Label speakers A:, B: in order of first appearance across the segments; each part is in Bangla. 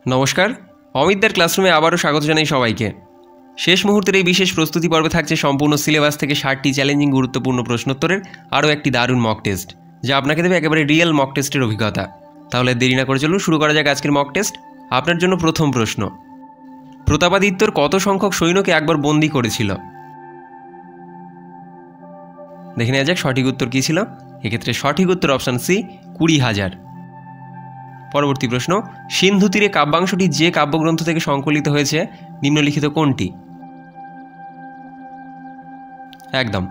A: নমস্কার, অমিতদার ক্লাসরুমে আবারও স্বাগত জানাই সবাইকে। শেষ মুহূর্তের এই বিশেষ প্রস্তুতি পর্বে থাকছে সম্পূর্ণ সিলেবাস থেকে 60টি চ্যালেঞ্জিং গুরুত্বপূর্ণ প্রশ্নোত্তরের আরও একটি দারুণ মক টেস্ট, যা আপনাকে দেবে একেবারে রিয়েল মক টেস্টের অভিজ্ঞতা। তাহলে দেরি না করে চলুন শুরু করা যাক আজকের মক টেস্ট। আপনার জন্য প্রথম প্রশ্ন, প্রতাপাদিত্যর কত সংখ্যক সৈন্যকে একবার বন্দী করেছিল? দেখে নেওয়া যাক সঠিক উত্তর কী ছিল। এক্ষেত্রে সঠিক উত্তর অপশান সি, 20,000। পরবর্তী প্রশ্ন, সিন্ধু তীরে কাব্যাংশটি যে কাব্যগ্রন্থ থেকে সংকলিত হয়েছে নিম্নলিখিত কোনটি? একদম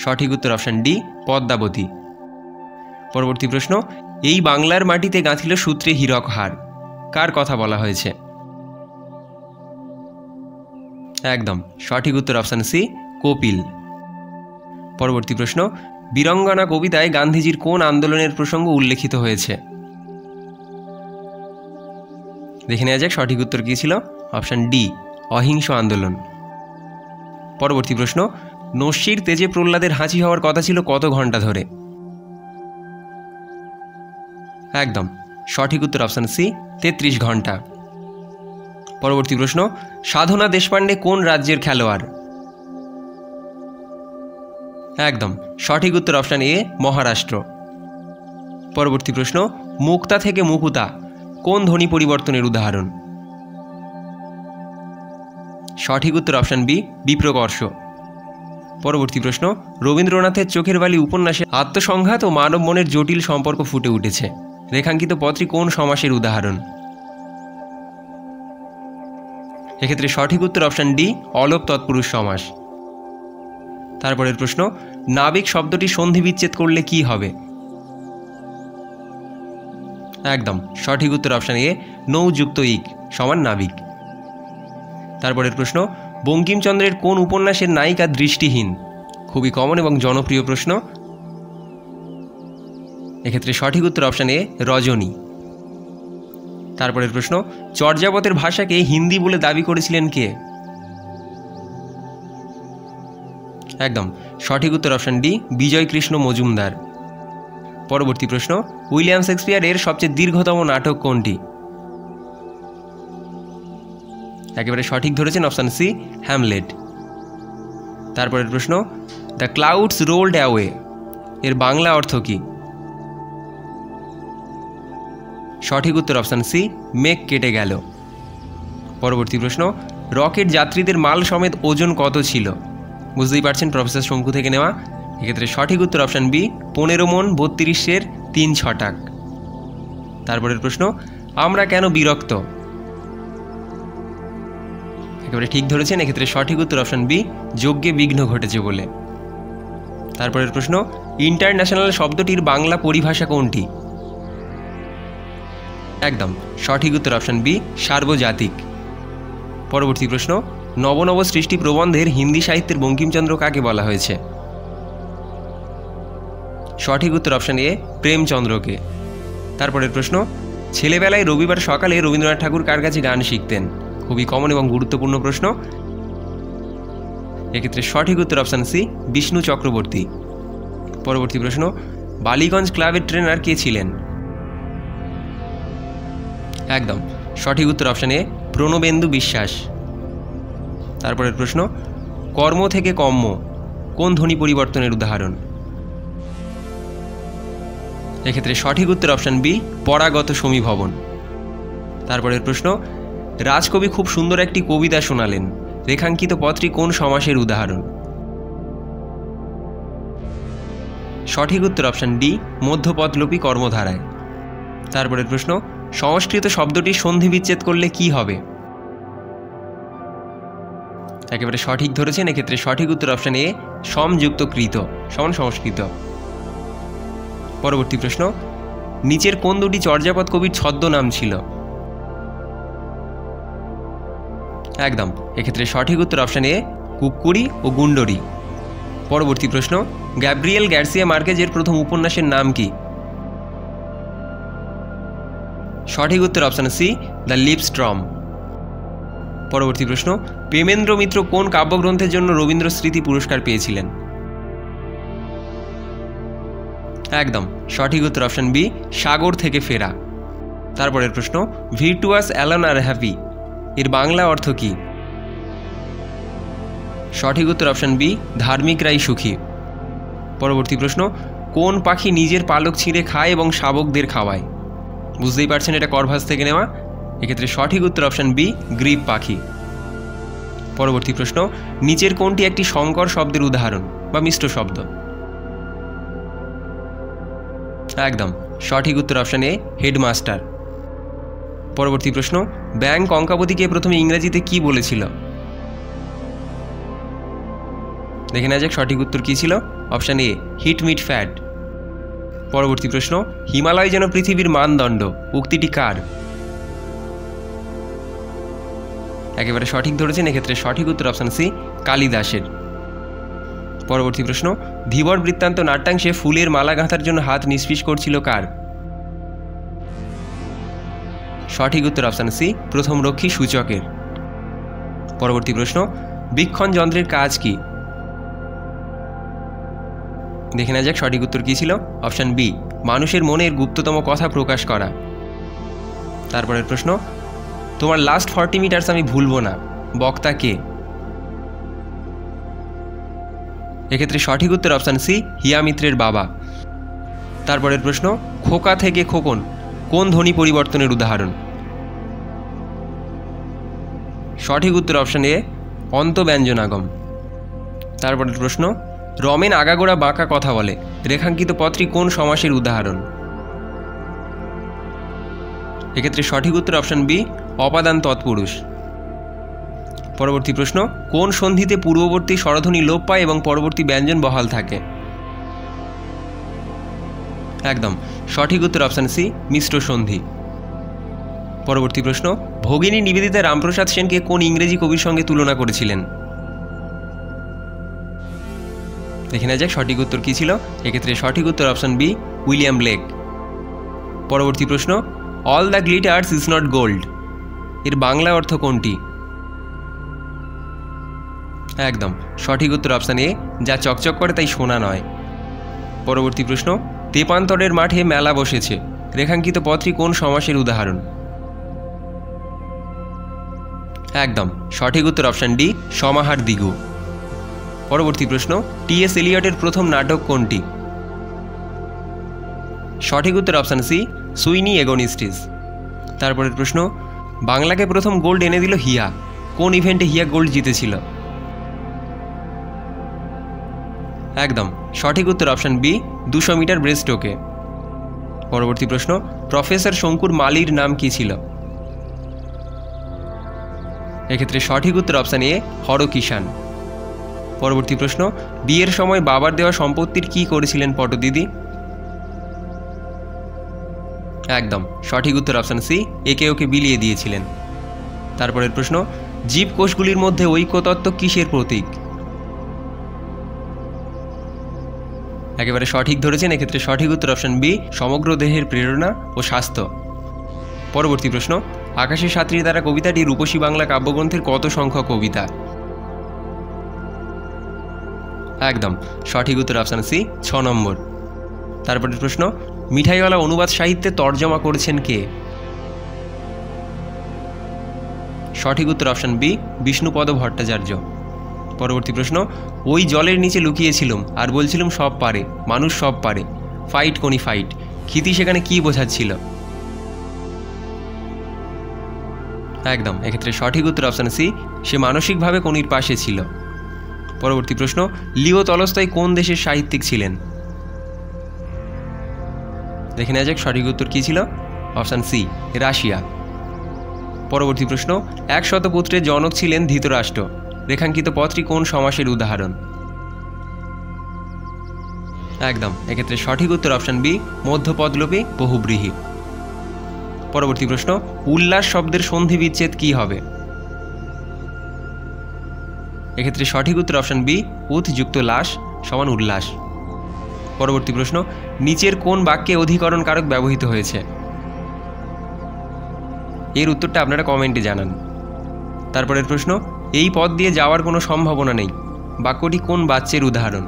A: সঠিক উত্তর অপশান ডি, পদ্মাবতী। পরবর্তী প্রশ্ন, এই বাংলার মাটিতে গাঁথিল সূত্রে হীরক হার, কার কথা বলা হয়েছে? একদম সঠিক উত্তর অপশান সি, কপিল। পরবর্তী প্রশ্ন, বীরঙ্গনা কবিতায় গান্ধীজির কোন আন্দোলনের প্রসঙ্গ উল্লেখিত হয়েছে? দেখে নেওয়া যাক সঠিক উত্তর কী ছিল। অপশান ডি, অহিংস আন্দোলন। পরবর্তী প্রশ্ন, নস্যির তেজে প্রহ্লাদের হাঁচি হওয়ার কথা ছিল কত ঘন্টা ধরে? একদম সঠিক উত্তর অপশান সি, 33 ঘন্টা। পরবর্তী প্রশ্ন, সাধনা দেশপাণ্ডে কোন রাজ্যের খেলোয়াড়? একদম সঠিক উত্তর অপশান এ, মহারাষ্ট্র। পরবর্তী প্রশ্ন, মুক্তা থেকে মুকুতা কোন ধ্বনি পরিবর্তনের উদাহরণ? সঠিক উত্তর অপশান বি, বিপ্রকর্ষ। পরবর্তী প্রশ্ন, রবীন্দ্রনাথের চোখের বালি উপন্যাসে আত্মসংঘাত ও মানব মনের জটিল সম্পর্ক ফুটে উঠেছে, রেখাঙ্কিত পদটি কোন সমাসের উদাহরণ? এক্ষেত্রে সঠিক উত্তর অপশান ডি, অলোপ তৎপুরুষ সমাস। তারপরের প্রশ্ন, নাবিক শব্দটি সন্ধি বিচ্ছেদ করলে কি হবে? একদম সঠিক উত্তর অপশান এ, নৌ যুক্ত ইক সমান নাবিক। তারপরের প্রশ্ন, বঙ্কিমচন্দ্রের কোন উপন্যাসের নায়িকা দৃষ্টিহীন? খুবই কমন এবং জনপ্রিয় প্রশ্ন। এক্ষেত্রে সঠিক উত্তর অপশান এ, রজনী। তারপরের প্রশ্ন, চর্যাপদের ভাষাকে হিন্দি বলে দাবি করেছিলেন কে? একদম সঠিক উত্তর অপশান ডি, বিজয়কৃষ্ণ মজুমদার। পরবর্তী প্রশ্ন, উইলিয়াম শেক্সপিয়ারের সবচেয়ে দীর্ঘতম নাটক কোনটি? একেবারে সঠিক ধরেছেন, অপশান সি, হ্যামলেট। তারপরের প্রশ্ন, দ্য ক্লাউডস রোলড অ্যাওয়ে এর বাংলা অর্থ কী? সঠিক উত্তর অপশান সি, মেঘ কেটে গেল। পরবর্তী প্রশ্ন, রকেট যাত্রীদের মাল সমেত ওজন কত ছিল? বুঝতেই পারছেন প্রফেসর শঙ্কু থেকে নেওয়া। এক্ষেত্রে সঠিক উত্তর অপশান বি, 15 মণ 32 3 ছটাক। তারপরের প্রশ্ন, আমরা কেন বিরক্ত? একেবারে ঠিক ধরেছেন। এক্ষেত্রে সঠিক উত্তর অপশান বি, যজ্ঞে বিঘ্ন ঘটেছে বলে। তারপরের প্রশ্ন, ইন্টারন্যাশনাল শব্দটির বাংলা পরিভাষা কোনটি? একদম সঠিক উত্তর অপশান বি, সার্বজাতিক। পরবর্তী প্রশ্ন, নবনব সৃষ্টি প্রবন্ধের হিন্দি সাহিত্যের বঙ্কিমচন্দ্র কাকে বলা হয়েছে? সঠিক উত্তর অপশান এ, প্রেমচন্দ্রকে। তারপরের প্রশ্ন, ছেলেবেলায় রবিবার সকালে রবীন্দ্রনাথ ঠাকুর কার কাছে গান শিখতেন? খুবই কমন এবং গুরুত্বপূর্ণ প্রশ্ন। এক্ষেত্রে সঠিক উত্তর অপশান সি, বিষ্ণু চক্রবর্তী। পরবর্তী প্রশ্ন, বালিগঞ্জ ক্লাবের ট্রেনার কে ছিলেন? একদম সঠিক উত্তর অপশান এ, প্রণবেন্দু বিশ্বাস। তারপরের প্রশ্ন, কর্ম থেকে কম্ম কোন ধ্বনি পরিবর্তনের উদাহরণ? এক্ষেত্রে সঠিক উত্তর অপশান বি, পরাগত সমীভবন। তারপরের প্রশ্ন, রাজকবি খুব সুন্দর একটি কবিতা শোনালেন, রেখাঙ্কিত পদটি কোন সমাসের উদাহরণ? সঠিক উত্তর অপশান ডি, মধ্যপদলোপী কর্মধারায়। তারপরের প্রশ্ন, সংস্কৃত শব্দটি সন্ধি বিচ্ছেদ করলে কি হবে? একেবারে সঠিক ধরেছেন। এক্ষেত্রে সঠিক উত্তর অপশান এ, সমযুক্ত কৃত সমান সংস্কৃত। পরবর্তী প্রশ্ন, নিচের কোন দুটি চর্যাপদ কবির ছদ্মনাম ছিল? একদম এক্ষেত্রে সঠিক উত্তর অপশান এ, কুক্কুরি ও গুন্ডরি। পরবর্তী প্রশ্ন, গ্যাব্রিয়েল গার্সিয়া মার্কেজের প্রথম উপন্যাসের নাম কি? সঠিক উত্তর অপশান সি, দ্য লিভস্ট্রম। পরবর্তী প্রশ্ন, প্রেমেন্দ্র মিত্র কোন কাব্যগ্রন্থের জন্য রবীন্দ্র স্মৃতি পুরস্কার পেয়েছিলেন? একদম সঠিক উত্তর অপশান বি, সাগর থেকে ফেরা। তারপরের প্রশ্ন, ভির্টুয়াস অ্যালোন আর হ্যাপি এর বাংলা অর্থ কী? সঠিক উত্তর অপশান বি, ধার্মিকরাই সুখী। পরবর্তী প্রশ্ন, কোন পাখি নিজের পালক ছিঁড়ে খায় এবং শাবকদের খাওয়ায়? বুঝতেই পারছেন এটা করভাস থেকে নেওয়া। এক্ষেত্রে সঠিক উত্তর অপশান বি, গ্রিপ পাখি। পরবর্তী প্রশ্ন, নিচের কোনটি একটি সংকর শব্দের উদাহরণ বা মিশ্র শব্দ? একদম সঠিক উত্তর অপশান এ, হেডমাস্টার। পরবর্তী প্রশ্ন, ব্যাঙ কঙ্কাবতীকে প্রথমে ইংরেজিতে কি বলেছিল? দেখে নেওয়া যাক সঠিক উত্তর কী ছিল। Option A, heat meat fat. পরবর্তী প্রশ্ন, হিমালয় যেন পৃথিবীর মানদণ্ড উক্তিটি কার? একেবারে সঠিক ধরেছেন। এক্ষেত্রে সঠিক উত্তর অপশান সি, কালিদাসের। পরবর্তী প্রশ্ন, ধীবর বৃত্তান্ত নাট্যাংশে ফুলের মালা গাঁথার জন্য হাত নিষ্পিস করছিল কার? সঠিক উত্তর অপশান সি, প্রথম রক্ষী সূচকের। পরবর্তী প্রশ্ন, বীক্ষণ যন্ত্রের কাজ কি? দেখে নেওয়া যাক সঠিক উত্তর কী ছিল। অপশান বি, মানুষের মনের গুপ্ততম কথা প্রকাশ করা। তারপরের প্রশ্ন, তোমার লাস্ট 40 মিটার্স আমি ভুলবো না, বক্তা কে? এক্ষেত্রে সঠিক উত্তর অপশান সি, হিয়ামিত্রের বাবা। তারপরের প্রশ্ন, খোকা থেকে খোকন কোন ধ্বনি পরিবর্তনের উদাহরণ? সঠিক উত্তর অপশান এ, অন্তব্যঞ্জনাগম। তারপরের প্রশ্ন, রমেন আগাগোড়া বাঁকা কথা বলে রেখাঙ্কিত পদটি কোন সমাসের উদাহরণ? এক্ষেত্রে সঠিক উত্তর অপশান বি, অপাদান তৎপুরুষ। পরবর্তী প্রশ্ন, কোন সন্ধিতে পূর্ববর্তী স্বরধ্বনি লোপ পায় এবং পরবর্তী ব্যঞ্জন বহাল থাকে? একদম সঠিক উত্তর অপশান সি, মিশ্র সন্ধি। পরবর্তী প্রশ্ন, ভগিনী নিবেদিতা রামপ্রসাদ সেনকে কোন ইংরেজি কবির সঙ্গে তুলনা করেছিলেন? দেখে নেওয়া যাক সঠিক উত্তর কী ছিল। এক্ষেত্রে সঠিক উত্তর অপশান বি, উইলিয়াম ব্লেক। পরবর্তী প্রশ্ন, all the glitters is not gold এর বাংলা অর্থ কোনটি? একদম সঠিক উত্তর অপশান এ, যা চকচক করে তাই সোনা নয়। পরবর্তী প্রশ্ন, তেপান্তরের মাঠে মেলা বসেছে রেখাঙ্কিত পদটি কোন সমাসের উদাহরণ? একদম সঠিক উত্তর অপশান ডি, সমাহার দিগু। পরবর্তী প্রশ্ন, টি.এস. এলিয়টের প্রথম নাটক কোনটি? সঠিক উত্তর অপশান সি, সুইনি এগোনিস্টিস। তারপরের প্রশ্ন, বাংলাকে প্রথম গোল্ড এনে দিল হিয়া, কোন ইভেন্টে হিয়া গোল্ড জিতেছিল? একদম সঠিক উত্তর অপশান বি, 200 মিটার ব্রেস্টস্ট্রোকে। পরবর্তী প্রশ্ন, প্রফেসর শঙ্কুর মালির নাম কী ছিল? এক্ষেত্রে সঠিক উত্তর অপশান এ, হরকিষাণ। পরবর্তী প্রশ্ন, বিয়ের সময় বাবার দেওয়া সম্পত্তির কি করেছিলেন পটদিদি? একদম সঠিক উত্তর অপশান সি, একে ওকে বিলিয়ে দিয়েছিলেন। তারপরের প্রশ্ন, জীবকোষগুলির মধ্যে ঐক্যতত্ত্ব কিসের প্রতীক? একেবারে সঠিক ধরেছেন। এক্ষেত্রে সঠিক উত্তর অপশান বি, সমগ্র দেহের প্রেরণা ও স্বাস্থ্য। পরবর্তী প্রশ্ন, আকাশের সাত্রী দ্বারা কবিতাটি রূপসী বাংলা কাব্যগ্রন্থের কত সংখ্যক কবিতা? একদম সঠিক উত্তর অপশান সি, 6 নম্বর। তারপরের প্রশ্ন, মিঠাইওয়ালা অনুবাদ সাহিত্যে তর্জমা করেছেন কে? সঠিক উত্তর অপশান বি, বিষ্ণুপদ ভট্টাচার্য। পরবর্তী প্রশ্ন, ওই জলের নিচে লুকিয়েছিলাম আর বলছিলাম সব পারে, মানুষ সব পারে, ফাইট কোনি ফাইট, ক্ষিতি সেখানে কি বোঝাচ্ছিল? একদম এক্ষেত্রে সঠিক উত্তর অপশান সি, সে মানসিকভাবে কোনির পাশে ছিল। পরবর্তী প্রশ্ন, লিও তলস্তয় কোন দেশের সাহিত্যিক ছিলেন? দেখে নেওয়া যাক সঠিক উত্তর কী ছিল। Option C, Russia. পরবর্তী প্রশ্ন, 100 পুত্রের জনক ছিলেন ধৃতরাষ্ট্র রেখাঙ্কিত পদটি কোন সমাসের উদাহরণ? একদম এক্ষেত্রে সঠিক উত্তর অপশান বি, মধ্যপদলোপী বহুব্রীহি। পরবর্তী প্রশ্ন, উল্লাস শব্দের সন্ধি বিচ্ছেদ কী হবে? এক্ষেত্রে সঠিক উত্তর অপশান বি, উৎ যুক্ত লাস সমান উল্লাস। পরবর্তী প্রশ্ন, নিচের কোন বাক্যে অধিকরণ কারক ব্যবহৃত হয়েছে? এর উত্তরটা আপনারা কমেন্টে জানান। তারপরের প্রশ্ন, এই পথ দিয়ে যাওয়ার কোনো সম্ভাবনা নেই বাক্যটি কোন বাচ্যের উদাহরণ?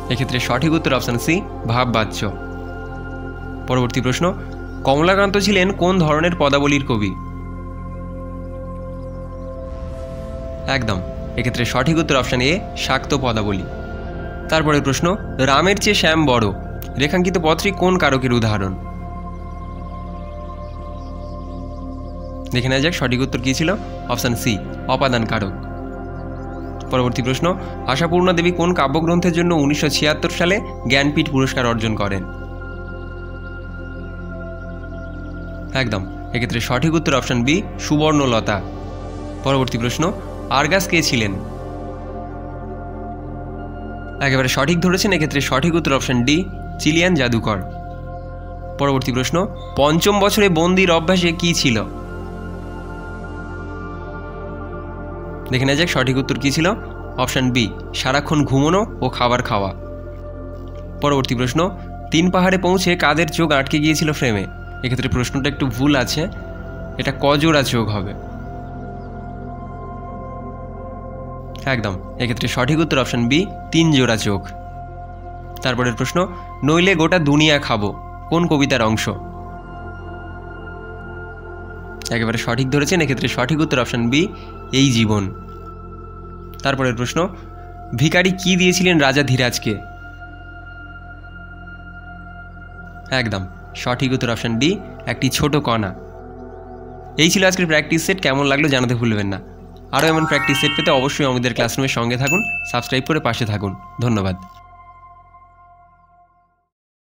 A: এক্ষেত্রে সঠিক উত্তর অপশান সি, ভাববাচ্য। পরবর্তী প্রশ্ন, কমলাকান্ত ছিলেন কোন ধরনের পদাবলীর কবি? একদম, এক্ষেত্রে সঠিক উত্তর অপশান এ, শাক্ত পদাবলী। তারপরের প্রশ্ন, রামের চেয়ে শ্যাম বড় রেখাঙ্কিত পথটি কোন কারকের উদাহরণ? দেখে নেওয়া যাক সঠিক উত্তর কী ছিল। অপশান সি, অপাদান কারক। পরবর্তী প্রশ্ন, আশাপূর্ণা দেবী কোন কাব্যগ্রন্থের জন্য 1976 সালে জ্ঞানপীঠ পুরস্কার অর্জন করেন? একদম, এক্ষেত্রে সঠিক উত্তর অপশান বি, সুবর্ণলতা। পরবর্তী প্রশ্ন, আরগাস কে ছিলেন? একেবারে সঠিক ধরেছেন, এক্ষেত্রে সঠিক উত্তর অপশান ডি, চিলিয়ান জাদুকর। পরবর্তী প্রশ্ন, পঞ্চম বছরে বন্দির অভ্যাসে কি ছিল? দেখে নেওয়া যাক সঠিক উত্তর কী ছিল। অপশান বি, সারাক্ষণ ঘুমোনো ও খাবার খাওয়া। পরবর্তী প্রশ্ন, 3 পাহাড়ে পৌঁছে কাদের চোখ আটকে গিয়েছিল ফ্রেমে? এক্ষেত্রে প্রশ্নটা একটু ভুল আছে, এটা কজোড়া চোখ হবে। একদম, এক্ষেত্রে সঠিক উত্তর অপশান বি, 3 জোড়া চোখ। তারপরের প্রশ্ন, নইলে গোটা দুনিয়া খাবো কোন কবিতার অংশ? একেবারে সঠিক ধরেছেন, এক্ষেত্রে সঠিক উত্তর অপশান বি, এই জীবন। তারপরের প্রশ্ন, ভিখারি কি দিয়েছিলেন রাজা ধীরাজকে? একদম, সঠিক উত্তর অপশান ডি, একটি ছোট কণা। এই ছিল আজকের প্র্যাকটিস সেট। কেমন লাগলো জানাতে ভুলবেন না। আরও এমন প্র্যাকটিস সেট পেতে অবশ্যই আমাদের ক্লাসরুমের সঙ্গে থাকুন, সাবস্ক্রাইব করে পাশে থাকুন। ধন্যবাদ।